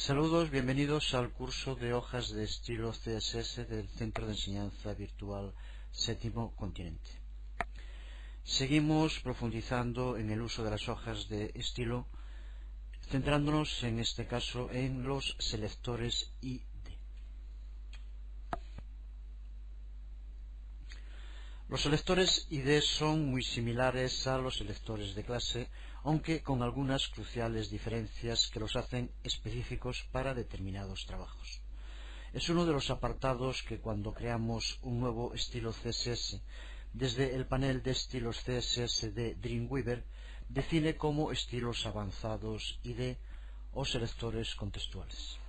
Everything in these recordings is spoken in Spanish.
Saludos, bienvenidos al curso de hojas de estilo CSS del Centro de Enseñanza Virtual Séptimo Continente. Seguimos profundizando en el uso de las hojas de estilo, centrándonos en este caso en los selectores ID. Los selectores ID son muy similares a los selectores de clase, aunque con algunas cruciales diferencias que los hacen específicos para determinados trabajos. Es uno de los apartados que cuando creamos un nuevo estilo CSS desde el panel de estilos CSS de Dreamweaver define como estilos avanzados ID o selectores contextuales.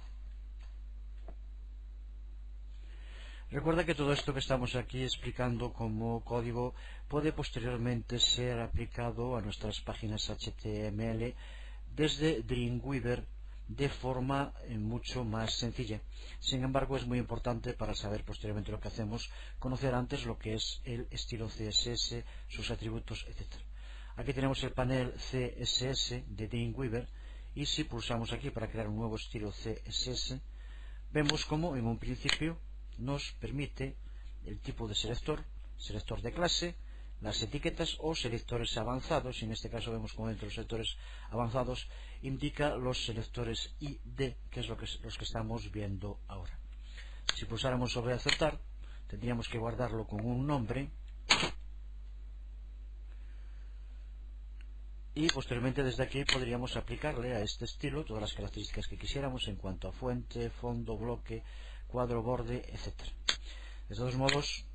Recuerda que todo esto que estamos aquí explicando como código puede posteriormente ser aplicado a nuestras páginas HTML desde Dreamweaver de forma mucho más sencilla. Sin embargo, es muy importante para saber posteriormente lo que hacemos, conocer antes lo que es el estilo CSS, sus atributos, etc. Aquí tenemos el panel CSS de Dreamweaver y si pulsamos aquí para crear un nuevo estilo CSS, vemos como en un principio nos permite el tipo de selector de clase, las etiquetas o selectores avanzados. En este caso vemos como dentro de los selectores avanzados indica los selectores ID, que es los que estamos viendo ahora. Si pulsáramos sobre aceptar, tendríamos que guardarlo con un nombre y posteriormente desde aquí podríamos aplicarle a este estilo todas las características que quisiéramos en cuanto a fuente, fondo, bloque, cuadro, borde, etc. De todos modos,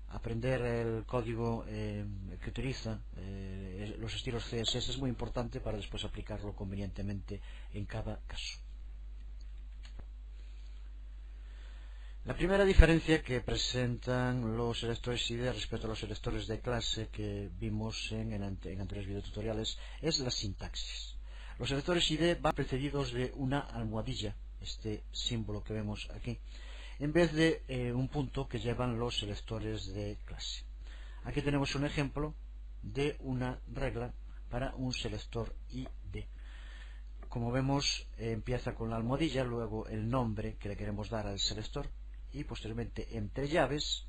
aprender el código que utiliza los estilos CSS es muy importante para después aplicarlo convenientemente en cada caso. La primera diferencia que presentan los selectores ID respecto a los selectores de clase que vimos en anteriores videotutoriales es la sintaxis. Los selectores ID van precedidos de una almohadilla, este símbolo que vemos aquí, en vez de un punto que llevan los selectores de clase. Aquí tenemos un ejemplo de una regla para un selector ID. Como vemos, empieza con la almohadilla, luego el nombre que le queremos dar al selector y posteriormente entre llaves,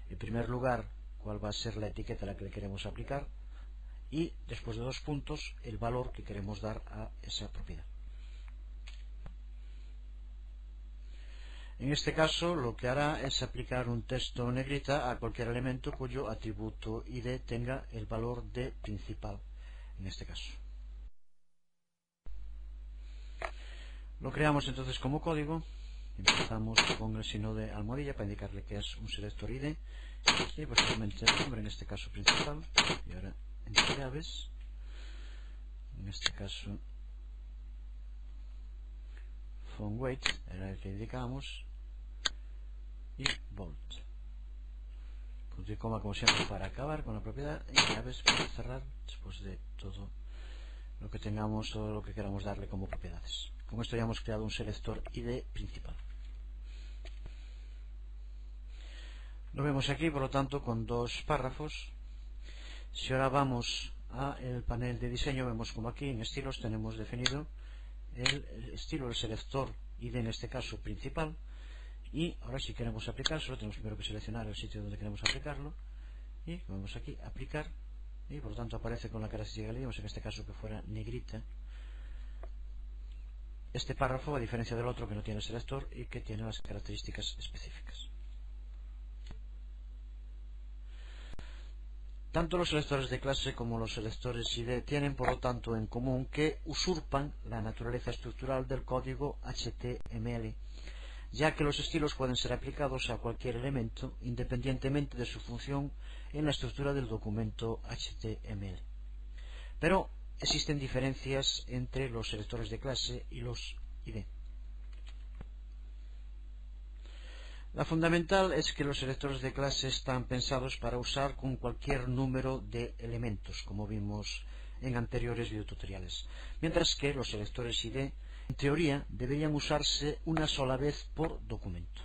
en primer lugar cuál va a ser la etiqueta a la que le queremos aplicar y después de dos puntos el valor que queremos dar a esa propiedad. En este caso lo que hará es aplicar un texto negrita a cualquier elemento cuyo atributo ID tenga el valor de principal, en este caso. Lo creamos entonces como código. Empezamos con el signo de almohadilla para indicarle que es un selector ID y posteriormente el nombre, en este caso principal, y ahora entre llaves, en este caso font weight era el que indicamos y bold, punto y coma como siempre para acabar con la propiedad y llaves para cerrar después de todo lo que tengamos o lo que queramos darle como propiedades. Con esto ya hemos creado un selector ID principal. Lo vemos aquí, por lo tanto, con dos párrafos. Si ahora vamos al panel de diseño, vemos como aquí en estilos tenemos definido el estilo del selector ID, en este caso principal, y ahora si queremos aplicar, solo tenemos primero que seleccionar el sitio donde queremos aplicarlo y como vemos aquí, aplicar, y por lo tanto aparece con la característica que le dimos, en este caso que fuera negrita, este párrafo, a diferencia del otro que no tiene selector y que tiene las características específicas. Tanto los selectores de clase como los selectores ID tienen por lo tanto en común que usurpan la naturaleza estructural del código HTML, ya que los estilos pueden ser aplicados a cualquier elemento independientemente de su función en la estructura del documento HTML. Pero existen diferencias entre los selectores de clase y los ID. La fundamental es que los selectores de clase están pensados para usar con cualquier número de elementos, como vimos en anteriores videotutoriales, mientras que los selectores ID, en teoría, deberían usarse una sola vez por documento.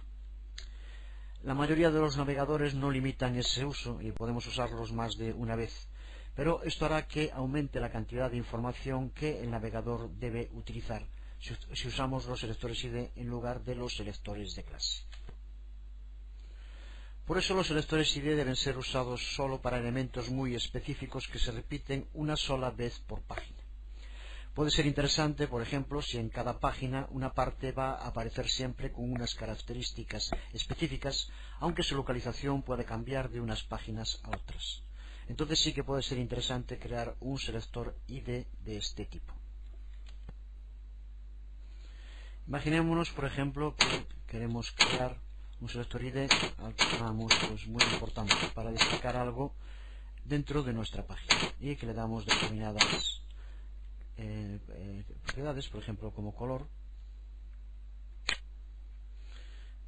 La mayoría de los navegadores no limitan ese uso y podemos usarlos más de una vez, pero esto hará que aumente la cantidad de información que el navegador debe utilizar si usamos los selectores ID en lugar de los selectores de clase. Por eso los selectores ID deben ser usados solo para elementos muy específicos que se repiten una sola vez por página. Puede ser interesante, por ejemplo, si en cada página una parte va a aparecer siempre con unas características específicas, aunque su localización puede cambiar de unas páginas a otras. Entonces sí que puede ser interesante crear un selector ID de este tipo. Imaginémonos, por ejemplo, que queremos crear un selector ID al que llamamos muy importante para destacar algo dentro de nuestra página y que le damos determinadas propiedades, por ejemplo, como color.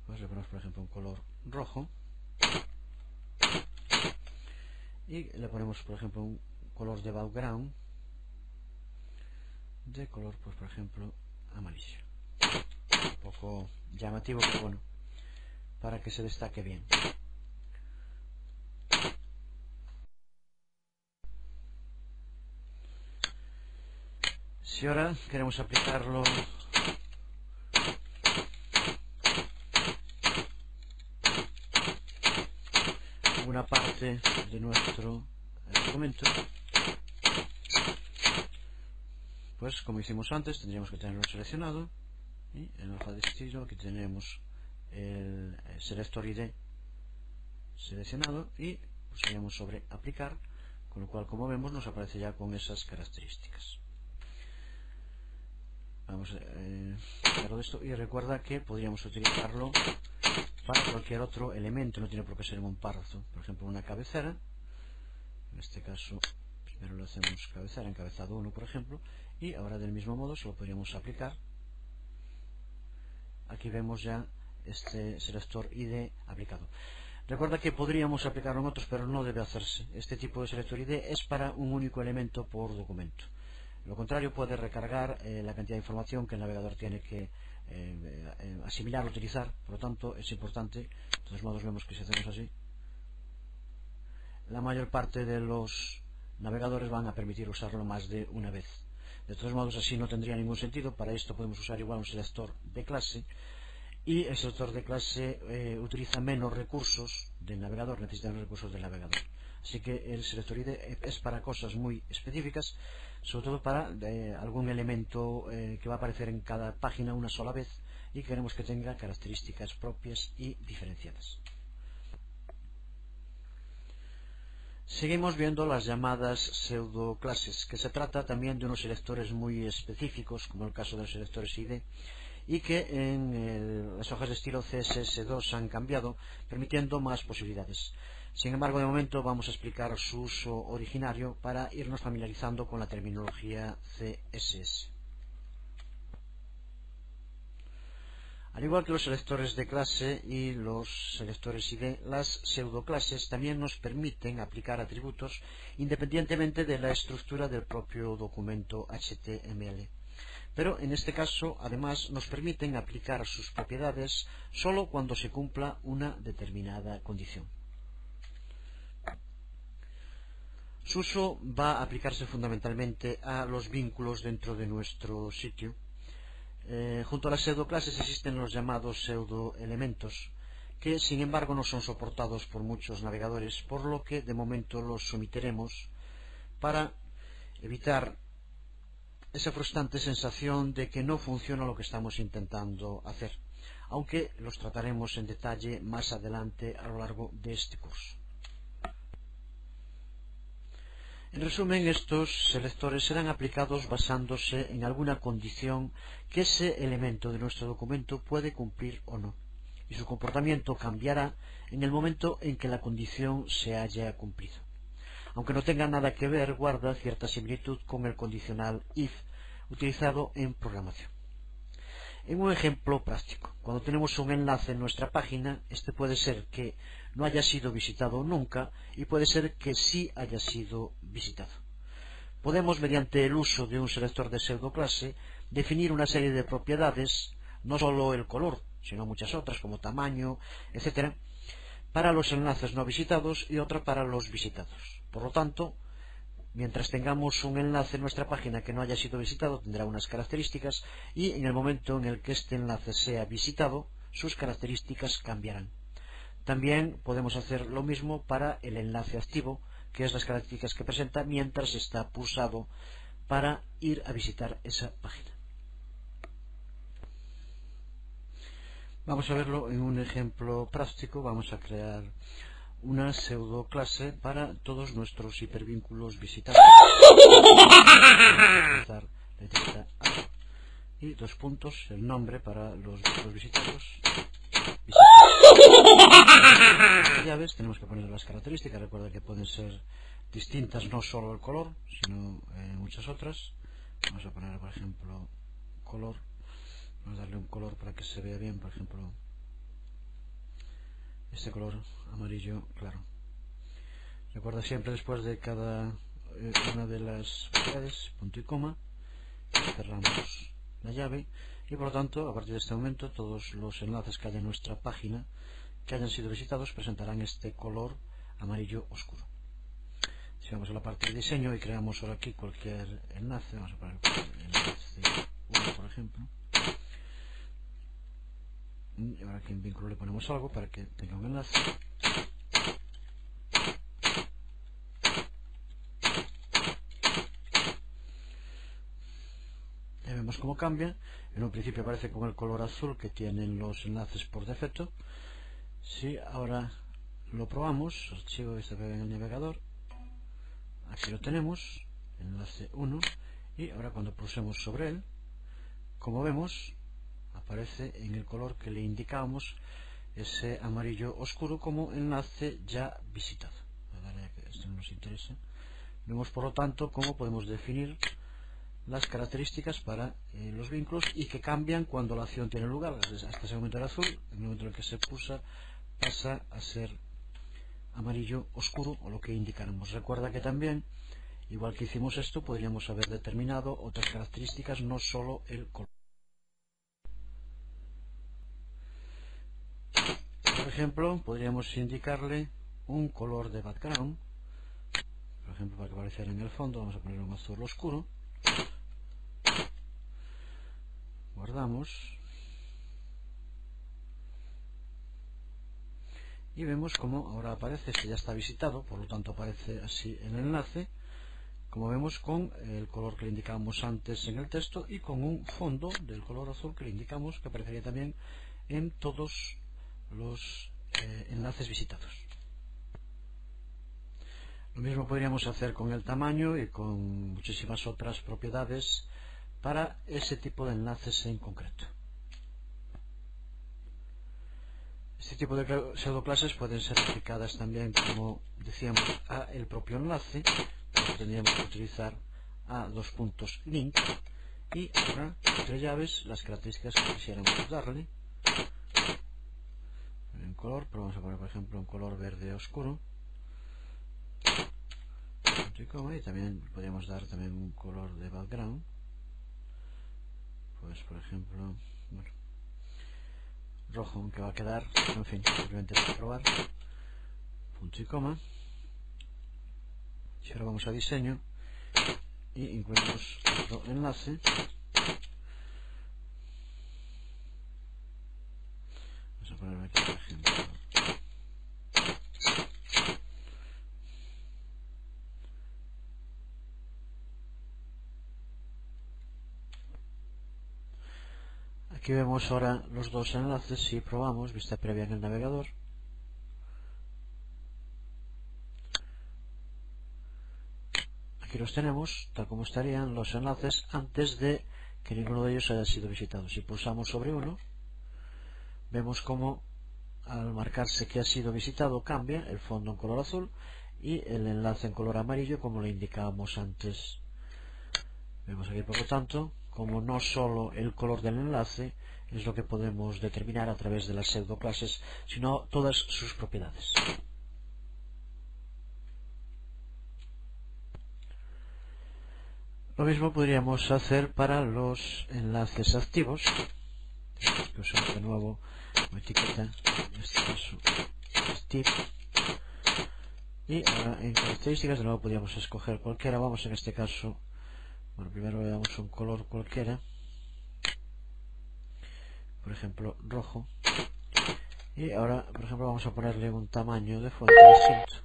Pues le ponemos, por ejemplo, un color rojo y le ponemos, por ejemplo, un color de background de color, pues por ejemplo, amarillo. Un poco llamativo, pero bueno, para que se destaque bien. Si ahora queremos aplicarlo en una parte de nuestro documento, pues como hicimos antes, tendríamos que tenerlo seleccionado y en la hoja de estilo aquí tenemos el selector ID seleccionado y pulsaríamos sobre aplicar, con lo cual, como vemos, nos aparece ya con esas características. Vamos a quitarlo de esto y recuerda que podríamos utilizarlo para cualquier otro elemento, no tiene por qué ser en un párrafo. Por ejemplo, una cabecera, en este caso primero lo hacemos cabecera, encabezado 1 por ejemplo, y ahora del mismo modo se lo podríamos aplicar. Aquí vemos ya este selector ID aplicado. Recuerda que podríamos aplicarlo en otros, pero no debe hacerse. Este tipo de selector ID es para un único elemento por documento. Lo contrario puede recargar la cantidad de información que el navegador tiene que asimilar o utilizar. Por lo tanto, es importante. De todos modos, vemos que si hacemos así, la mayor parte de los navegadores van a permitir usarlo más de una vez. De todos modos, así no tendría ningún sentido. Para esto podemos usar igual un selector de clase, y el selector de clase utiliza menos recursos del navegador, necesita menos recursos del navegador. Así que el selector ID es para cosas muy específicas, sobre todo para algún elemento que va a aparecer en cada página una sola vez y queremos que tenga características propias y diferenciadas. Seguimos viendo las llamadas pseudoclases, que se trata también de unos selectores muy específicos, como el caso de los selectores ID, y que en las hojas de estilo CSS2 han cambiado, permitiendo más posibilidades. Sin embargo, de momento vamos a explicar su uso originario para irnos familiarizando con la terminología CSS. Al igual que los selectores de clase y los selectores ID, las pseudoclases también nos permiten aplicar atributos independientemente de la estructura del propio documento HTML. Pero en este caso, además, nos permiten aplicar sus propiedades solo cuando se cumpla una determinada condición. Su uso va a aplicarse fundamentalmente a los vínculos dentro de nuestro sitio. Junto a las pseudoclases existen los llamados pseudoelementos, que sin embargo no son soportados por muchos navegadores, por lo que de momento los omitiremos para evitar esa frustrante sensación de que no funciona lo que estamos intentando hacer, aunque los trataremos en detalle más adelante a lo largo de este curso. En resumen, estos selectores serán aplicados basándose en alguna condición que ese elemento de nuestro documento puede cumplir o no, y su comportamiento cambiará en el momento en que la condición se haya cumplido. Aunque no tenga nada que ver, guarda cierta similitud con el condicional if utilizado en programación. En un ejemplo práctico, cuando tenemos un enlace en nuestra página, este puede ser que no haya sido visitado nunca y puede ser que sí haya sido visitado. Podemos, mediante el uso de un selector de pseudoclase, definir una serie de propiedades, no solo el color, sino muchas otras como tamaño, etcétera, para los enlaces no visitados y otra para los visitados. Por lo tanto, Mientras tengamos un enlace en nuestra página que no haya sido visitado, tendrá unas características, y en el momento en el que este enlace sea visitado, sus características cambiarán. También podemos hacer lo mismo para el enlace activo, que es las características que presenta mientras está pulsado para ir a visitar esa página. Vamos a verlo en un ejemplo práctico. Vamos a crear una pseudo clase para todos nuestros hipervínculos visitados. Utilizar la etiqueta A y dos puntos, el nombre para los visitados. Las llaves tenemos que poner las características. Recuerda que pueden ser distintas, no solo el color, sino muchas otras. Vamos a poner, por ejemplo, color. Vamos a darle un color para que se vea bien, por ejemplo, este color amarillo claro. Recuerda siempre después de cada una de las propiedades, punto y coma, cerramos la llave y por lo tanto a partir de este momento todos los enlaces que haya en nuestra página que hayan sido visitados presentarán este color amarillo oscuro. Si vamos a la parte de diseño y creamos ahora aquí cualquier enlace, vamos a poner el enlace 1 por ejemplo, y ahora aquí en vínculo le ponemos algo para que tenga un enlace. Ya vemos cómo cambia. En un principio aparece con el color azul que tienen los enlaces por defecto. Si ahora lo probamos, archivo este en el navegador, aquí lo tenemos, enlace 1, y ahora cuando pulsemos sobre él, como vemos, aparece en el color que le indicábamos, ese amarillo oscuro, como enlace ya visitado. Esto no nos interesa. Vemos por lo tanto cómo podemos definir las características para los vínculos y que cambian cuando la acción tiene lugar. Hasta ese momento era azul, en el momento en el que se pulsa pasa a ser amarillo oscuro o lo que indicáramos. Recuerda que también, igual que hicimos esto, podríamos haber determinado otras características, no solo el color. Por ejemplo, podríamos indicarle un color de background, por ejemplo, para que apareciera en el fondo. Vamos a poner un azul oscuro. Guardamos y vemos como ahora aparece, que ya está visitado, por lo tanto aparece así el enlace, como vemos, con el color que le indicábamos antes en el texto y con un fondo del color azul que le indicamos, que aparecería también en todos los enlaces visitados. Lo mismo podríamos hacer con el tamaño y con muchísimas otras propiedades para ese tipo de enlaces en concreto. Este tipo de pseudoclases pueden ser aplicadas también, como decíamos, a el propio enlace. Tendríamos que utilizar a dos puntos link y ahora entre llaves las características que quisiéramos darle. En color, pero vamos a poner por ejemplo un color verde oscuro. Y también podríamos dar también un color de background. Pues por ejemplo, bueno, rojo, aunque va a quedar, en fin, simplemente para probar, punto y coma. Y ahora vamos a diseño y incluimos otro enlace. Vamos a poner aquí por ejemplo aquí vemos ahora los dos enlaces. Si probamos vista previa en el navegador, aquí los tenemos tal como estarían los enlaces antes de que ninguno de ellos haya sido visitado. Si pulsamos sobre uno, vemos como al marcarse que ha sido visitado cambia el fondo en color azul y el enlace en color amarillo, como le indicábamos antes. Vemos aquí por lo tanto como no solo el color del enlace es lo que podemos determinar a través de las pseudoclases, sino todas sus propiedades. Lo mismo podríamos hacer para los enlaces activos. Tenemos que usar de nuevo una etiqueta, en este caso Steve, Y ahora en características de nuevo podríamos escoger cualquiera. Vamos en este caso, bueno, primero le damos un color cualquiera, por ejemplo rojo, y ahora por ejemplo vamos a ponerle un tamaño de fuente distinto,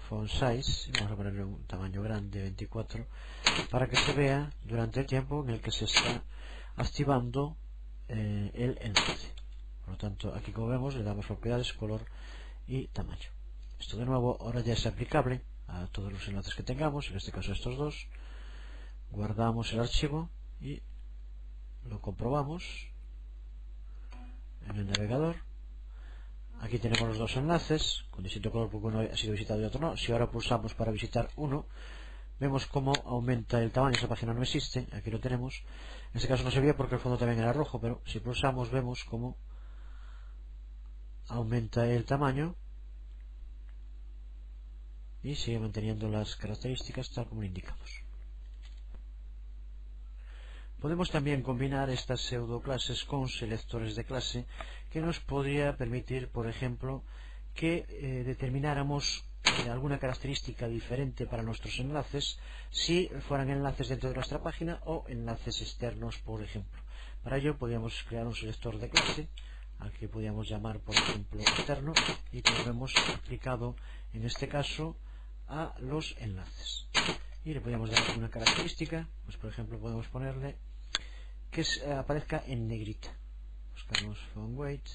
font size, y vamos a ponerle un tamaño grande, 24, para que se vea durante el tiempo en el que se está activando el enlace. Por lo tanto, aquí como vemos le damos propiedades, color y tamaño. Esto de nuevo ahora ya es aplicable a todos los enlaces que tengamos, en este caso estos dos. Guardamos el archivo y lo comprobamos en el navegador. Aquí tenemos los dos enlaces con distinto color porque uno ha sido visitado y otro no. Si ahora pulsamos para visitar uno, vemos cómo aumenta el tamaño. Esa página no existe, aquí lo tenemos. En este caso no se veía porque el fondo también era rojo, pero si pulsamos vemos cómo aumenta el tamaño y sigue manteniendo las características tal como lo indicamos. Podemos también combinar estas pseudoclases con selectores de clase que nos podría permitir, por ejemplo, que determináramos alguna característica diferente para nuestros enlaces si fueran enlaces dentro de nuestra página o enlaces externos, por ejemplo. Para ello podríamos crear un selector de clase al que podríamos llamar, por ejemplo, externo, y que lo hemos aplicado en este caso a los enlaces. Y le podríamos dar una característica, pues por ejemplo podemos ponerle que aparezca en negrita. Buscamos font weight,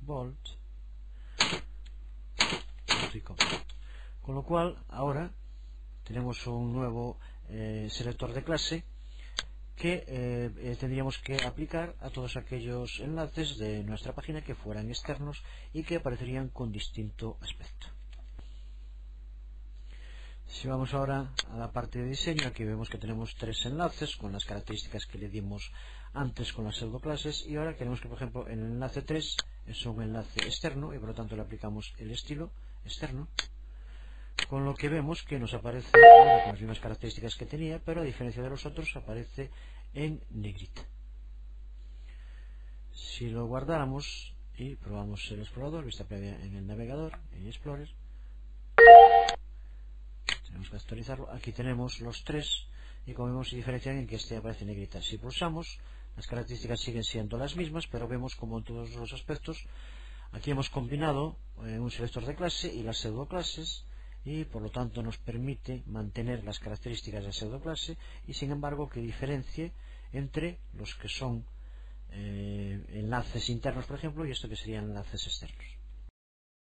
bold, con lo cual ahora tenemos un nuevo selector de clase que tendríamos que aplicar a todos aquellos enlaces de nuestra página que fueran externos y que aparecerían con distinto aspecto. Si vamos ahora a la parte de diseño, aquí vemos que tenemos tres enlaces con las características que le dimos antes con las pseudoclases, y ahora queremos que, por ejemplo, en el enlace 3 es un enlace externo y por lo tanto le aplicamos el estilo externo, con lo que vemos que nos aparece con las mismas características que tenía, pero a diferencia de los otros aparece en negrita. Si lo guardáramos y probamos el explorador, vista previa en el navegador, en Explorer, tenemos que actualizarlo. Aquí tenemos los tres y como vemos se diferencian en que este aparece en negrita. Si pulsamos, las características siguen siendo las mismas, pero vemos como en todos los aspectos aquí hemos combinado un selector de clase y las pseudoclases, y por lo tanto nos permite mantener las características de la pseudoclase y sin embargo que diferencie entre los que son enlaces internos, por ejemplo, y esto que serían enlaces externos.